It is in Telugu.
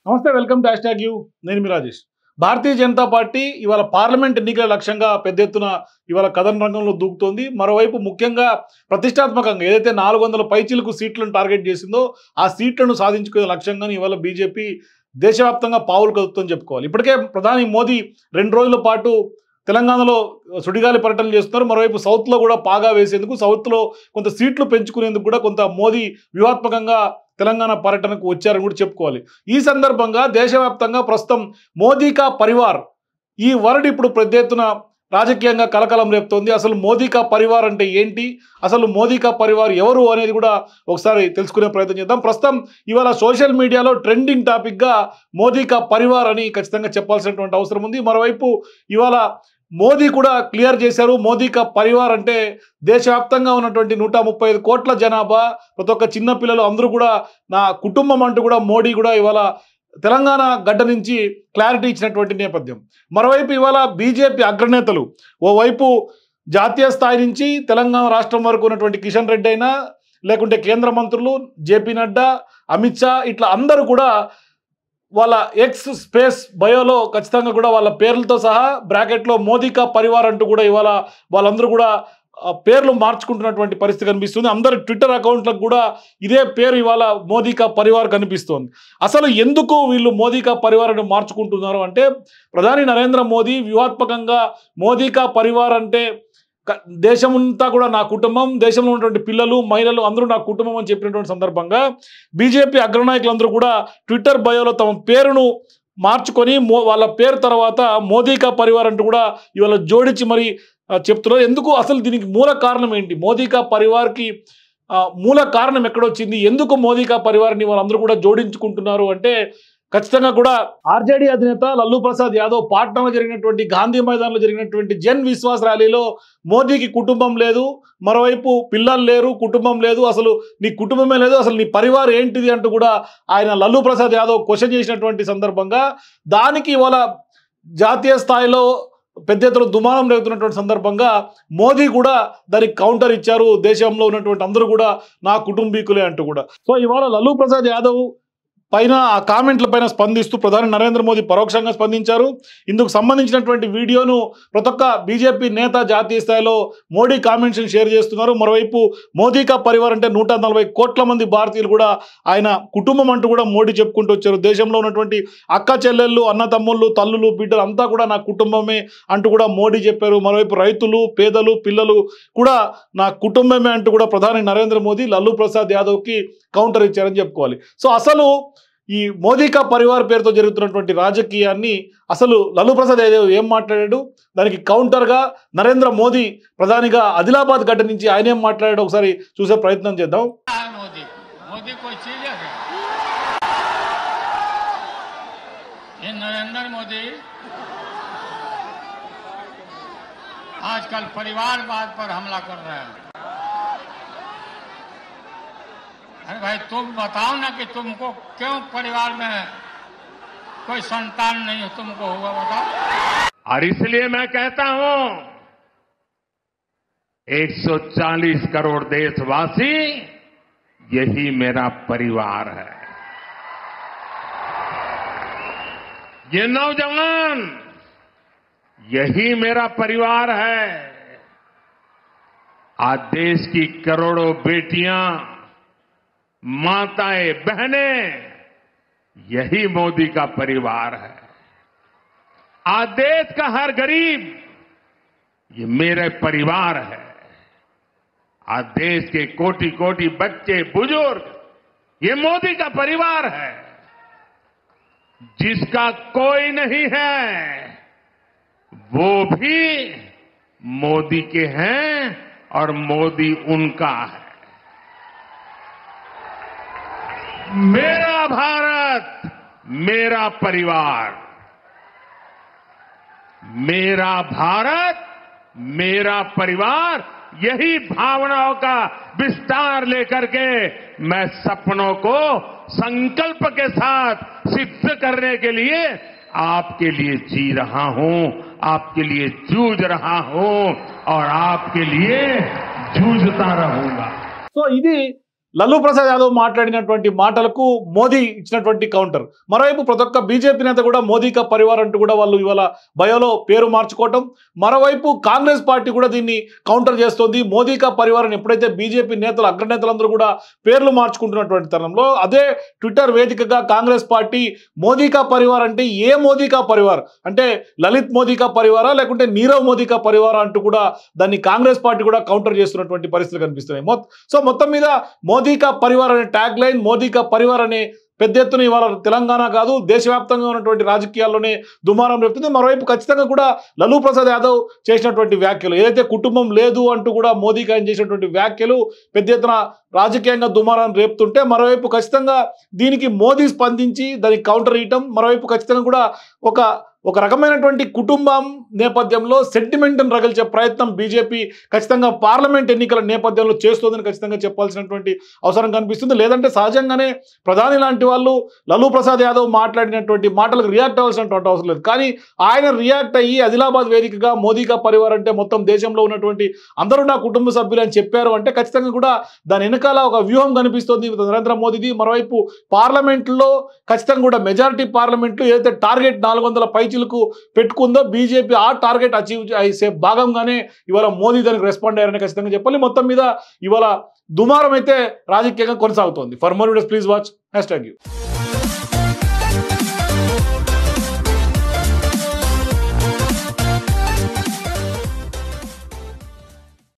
నమస్తే, welcome to hash tag you. నేను మీ రాజేష్. భారతీయ జనతా పార్టీ ఇవాళ పార్లమెంట్ ఎన్నికల లక్ష్యంగా పెద్ద ఎత్తున ఇవాళ కథన రంగంలో దూకుతోంది. మరోవైపు ముఖ్యంగా ప్రతిష్టాత్మకంగా ఏదైతే 400 పైచిలకు సీట్లను టార్గెట్ చేసిందో ఆ సీట్లను సాధించుకునే లక్ష్యంగానే ఇవాళ బీజేపీ దేశవ్యాప్తంగా పావులు కదుపుతుందని చెప్పుకోవాలి. ఇప్పటికే ప్రధాని మోదీ 2 రోజుల పాటు తెలంగాణలో సుడిగాలి పర్యటన చేస్తున్నారు. మరోవైపు సౌత్లో కూడా పాగా వేసేందుకు, సౌత్లో కొంత సీట్లు పెంచుకునేందుకు కూడా కొంత మోదీ వ్యూహాత్మకంగా తెలంగాణ పర్యటనకు వచ్చారని కూడా చెప్పుకోవాలి. ఈ సందర్భంగా దేశవ్యాప్తంగా ప్రస్తుతం మోదీ కా పరివార్ ఈ వర్డ్ ఇప్పుడు పెద్ద ఎత్తున రాజకీయంగా కలకలం రేపుతోంది. అసలు మోదీ కా పరివార్ అంటే ఏంటి, అసలు మోదీ కా పరివార్ ఎవరు అనేది కూడా ఒకసారి తెలుసుకునే ప్రయత్నం చేద్దాం. ప్రస్తుతం ఇవాళ సోషల్ మీడియాలో ట్రెండింగ్ టాపిక్గా మోదీ కా పరివార్ అని ఖచ్చితంగా చెప్పాల్సినటువంటి అవసరం ఉంది. మరోవైపు ఇవాళ మోదీ కూడా క్లియర్ చేశారు. మోదీ కా పరివార్ అంటే దేశవ్యాప్తంగా ఉన్నటువంటి 135 కోట్ల జనాభా, ప్రతి ఒక్క చిన్న పిల్లలు అందరూ కూడా నా కుటుంబం అంటూ కూడా మోడీ కూడా ఇవాళ తెలంగాణ గడ్డ నుంచి క్లారిటీ ఇచ్చినటువంటి నేపథ్యం. మరోవైపు ఇవాళ బీజేపీ అగ్రనేతలు ఓవైపు జాతీయ స్థాయి నుంచి తెలంగాణ రాష్ట్రం వరకు ఉన్నటువంటి కిషన్ రెడ్డి అయినా, లేకుంటే కేంద్ర మంత్రులు జేపీ నడ్డా, అమిత్ షా, ఇట్లా అందరూ కూడా వాళ్ళ ఎక్స్ స్పేస్ బయోలో ఖచ్చితంగా కూడా వాళ్ళ పేర్లతో సహా బ్రాకెట్లో మోదీ కా పరివార్ అంటూ కూడా ఇవాళ వాళ్ళందరూ కూడా పేర్లు మార్చుకుంటున్నటువంటి పరిస్థితి కనిపిస్తుంది. అందరి ట్విట్టర్ అకౌంట్లకు కూడా ఇదే పేరు ఇవాళ మోదీ కా పరివార్ కనిపిస్తోంది. అసలు ఎందుకు వీళ్ళు మోదీ కా పరివార్ అని మార్చుకుంటున్నారు అంటే, ప్రధాని నరేంద్ర మోదీ వ్యూహాత్మకంగా మోదీ కా పరివార్ అంటే దేశమంతా కూడా నా కుటుంబం, దేశంలో ఉన్నటువంటి పిల్లలు, మహిళలు అందరూ నా కుటుంబం అని చెప్పినటువంటి సందర్భంగా బీజేపీ అగ్రనాయకులందరూ కూడా ట్విట్టర్ బయోలో తమ పేరును మార్చుకొని వాళ్ళ పేరు తర్వాత మోదీ కా పరివార్ అంటూ కూడా ఇవాళ జోడించి మరి చెప్తున్నారు. ఎందుకు, అసలు దీనికి మూల కారణం ఏంటి, మోదీ కా పరివార్కి మూల కారణం ఎక్కడొచ్చింది, ఎందుకు మోదీ కా పరివార్ని వాళ్ళందరూ కూడా జోడించుకుంటున్నారు అంటే, ఖచ్చితంగా కూడా ఆర్జేడీ అధినేత లల్లూ ప్రసాద్ యాదవ్ పాట్నాలో జరిగినటువంటి గాంధీ మైదానంలో జరిగినటువంటి జన్ విశ్వాస్ ర్యాలీలో మోదీకి కుటుంబం లేదు, మరోవైపు పిల్లలు లేరు, కుటుంబం లేదు, అసలు నీ కుటుంబమే లేదు, అసలు నీ పరివార్ ఏంటిది అంటూ కూడా ఆయన లల్లూ ప్రసాద్ యాదవ్ క్వశ్చన్ చేసినటువంటి సందర్భంగా దానికి ఇవాళ జాతీయ స్థాయిలో పెద్ద ఎత్తున దుమారం రేగుతున్నటువంటి సందర్భంగా మోదీ కూడా దానికి కౌంటర్ ఇచ్చారు. దేశంలో ఉన్నటువంటి అందరూ కూడా నా కుటుంబీకులే అంటూ కూడా. సో ఇవాళ లల్లూ ప్రసాద్ యాదవ్ పైన ఆ కామెంట్ల పైన స్పందిస్తూ ప్రధాని నరేంద్ర మోదీ పరోక్షంగా స్పందించారు. ఇందుకు సంబంధించినటువంటి వీడియోను ప్రతి ఒక్క బీజేపీ నేత జాతీయ స్థాయిలో మోడీ కామెంట్స్ని షేర్ చేస్తున్నారు. మరోవైపు మోదీ కా పరివార్ అంటే 140 కోట్ల మంది భారతీయులు కూడా ఆయన కుటుంబం అంటూ కూడా మోడీ చెప్పుకుంటూ వచ్చారు. దేశంలో ఉన్నటువంటి అక్క చెల్లెళ్ళు, అన్న తమ్ముళ్ళు, తల్లులు, బిడ్డలు అంతా కూడా నా కుటుంబమే అంటూ కూడా మోడీ చెప్పారు. మరోవైపు రైతులు, పేదలు, పిల్లలు కూడా నా కుటుంబమే అంటూ కూడా ప్రధాని నరేంద్ర మోదీ లల్లూ ప్రసాద్ యాదవ్కి కౌంటర్ ఇచ్చారని చెప్పుకోవాలి. సో అసలు ఈ మోదీ కా పరివార్ పేరుతో జరుగుతున్నటువంటి రాజకీయాన్ని అసలు లల్లూ ప్రసాద్ యాదవ్ ఏం మాట్లాడాడు, దానికి కౌంటర్గా నరేంద్ర మోదీ ప్రధానిగా ఆదిలాబాద్ గడ్డ నుంచి ఆయన ఏం మాట్లాడాడు ఒకసారి చూసే ప్రయత్నం చేద్దాం. नरेंद्र मोदी आजकल परिवारवाद पर हमला कर रहे हैं। अरे भाई तुम बताओ ना कि तुमको क्यों परिवार में कोई संतान नहीं हो, तुमको हुआ बताओ। और इसलिए मैं कहता हूं 140 करोड़ देशवासी यही मेरा परिवार है। ये नौजवान यही मेरा परिवार है। आज देश की करोड़ों बेटियां, माताएं, बहनें, यही मोदी का परिवार है। आज देश का हर गरीब ये मेरे परिवार है। आज देश के कोटि कोटि बच्चे, बुजुर्ग, ये मोदी का परिवार है। जिसका कोई नहीं है वो भी मोदी के हैं और मोदी उनका है। मेरा भारत, मेरा परिवार, मेरा भारत, मेरा परिवार, यही भावनाओं का विस्तार लेकर के मैं सपनों को संकल्प के साथ सिद्ध करने के लिए आपके लिए जी रहा हूं, आपके लिए जूझ रहा हूं और आपके लिए जूझता रहूंगा। సో ఇది లల్లూ ప్రసాద్ యాదవ్ మాట్లాడినటువంటి మాటలకు మోదీ ఇచ్చినటువంటి కౌంటర్. మరోవైపు ప్రతి ఒక్క బీజేపీ నేత కూడా మోదీ కా పరివార్ అంటూ కూడా వాళ్ళు ఇవాళ బయోలో పేరు మార్చుకోవటం. మరోవైపు కాంగ్రెస్ పార్టీ కూడా దీన్ని కౌంటర్ చేస్తోంది. మోదీ కా పరివార్ అని ఎప్పుడైతే బీజేపీ నేతలు అగ్రనేతలందరూ కూడా పేర్లు మార్చుకుంటున్నటువంటి తరుణంలో అదే ట్విట్టర్ వేదికగా కాంగ్రెస్ పార్టీ మోదీ కా పరివార్ అంటే ఏ మోదీ కా పరివార్ అంటే లలిత్ మోదీ కా పరివారా లేకుంటే నీరవ్ మోదీ కా పరివారా అంటూ కూడా దాన్ని కాంగ్రెస్ పార్టీ కూడా కౌంటర్ చేస్తున్నటువంటి పరిస్థితులు కనిపిస్తున్నాయి. సో మొత్తం మీద మోదీ కా పరివార్ అనే ట్యాగ్ లైన్, మోదీ కా పరివార్ అనే పెద్ద ఎత్తున ఇవాళ తెలంగాణ కాదు దేశవ్యాప్తంగా ఉన్నటువంటి రాజకీయాల్లోనే దుమారం రేపుతుంది. మరోవైపు ఖచ్చితంగా కూడా లల్లూ ప్రసాద్ యాదవ్ చేసినటువంటి వ్యాఖ్యలు ఏదైతే కుటుంబం లేదు అంటూ కూడా మోదీకి ఆయన చేసినటువంటి వ్యాఖ్యలు పెద్ద ఎత్తున రాజకీయంగా దుమారం రేపుతుంటే, మరోవైపు ఖచ్చితంగా దీనికి మోదీ స్పందించి దానికి కౌంటర్ ఇవ్వటం, మరోవైపు ఖచ్చితంగా కూడా ఒక రకమైనటువంటి కుటుంబం నేపథ్యంలో సెంటిమెంట్ని రగిల్చే ప్రయత్నం బీజేపీ ఖచ్చితంగా పార్లమెంట్ ఎన్నికల నేపథ్యంలో చేస్తోందని ఖచ్చితంగా చెప్పాల్సినటువంటి అవసరం కనిపిస్తుంది. లేదంటే సహజంగానే ప్రధాని లాంటి వాళ్ళు లల్లూ ప్రసాద్ యాదవ్ మాట్లాడినటువంటి మాటలకు రియాక్ట్ అవ్వాల్సినటువంటి అవసరం లేదు. కానీ ఆయన రియాక్ట్ అయ్యి ఆదిలాబాద్ వేదికగా మోదీ కా పరివార్ అంటే మొత్తం దేశంలో ఉన్నటువంటి అందరూ నా కుటుంబ సభ్యులు అని చెప్పారు అంటే ఖచ్చితంగా కూడా దాని వెనకాల ఒక వ్యూహం కనిపిస్తుంది నరేంద్ర మోదీది. మరోవైపు పార్లమెంట్లో ఖచ్చితంగా కూడా మెజారిటీ పార్లమెంట్లో ఏదైతే టార్గెట్ 400 పైచీలకు పెట్టుకుందో బీజేపీ ఆ టార్గెట్ అచీవ్ చేసే భాగంగానే ఇవాళ మోదీ దానికి రెస్పాండ్ అయ్యారని ఖచ్చితంగా చెప్పాలి. మొత్తం మీద ఇవాళ దుమారం అయితే రాజకీయంగా కొనసాగుతోంది. For more videos please watch #.